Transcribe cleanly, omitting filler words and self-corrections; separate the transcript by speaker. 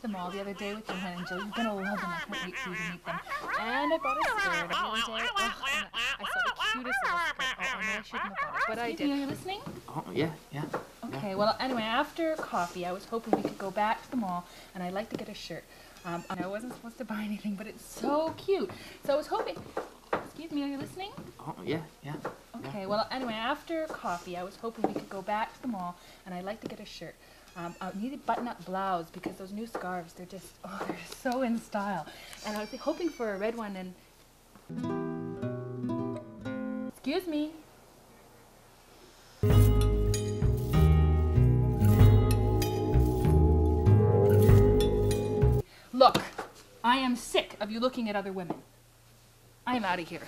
Speaker 1: the mall the other day with Johanna and Jill. You're gonna love them. I can't wait for you to meet them. And I bought a skirt the other day. Oh, and I saw the cutest little skirt. Oh, I know I shouldn't have bought it, but I did. Are you listening?
Speaker 2: Oh, yeah.
Speaker 1: Okay, well, anyway, after coffee, I was hoping we could go back to the mall, and I'd like to get a shirt. I wasn't supposed to buy anything, but it's so cute. So I was hoping... Excuse me, are you listening?
Speaker 2: Oh, yeah.
Speaker 1: Okay, well, anyway, after coffee, I was hoping we could go back to the mall, and I'd like to get a shirt. I need a button-up blouse, because those new scarves, they're just, they're so in style. And I was hoping for a red one, and... Excuse me. Look, I am sick of you looking at other women. I am out of here.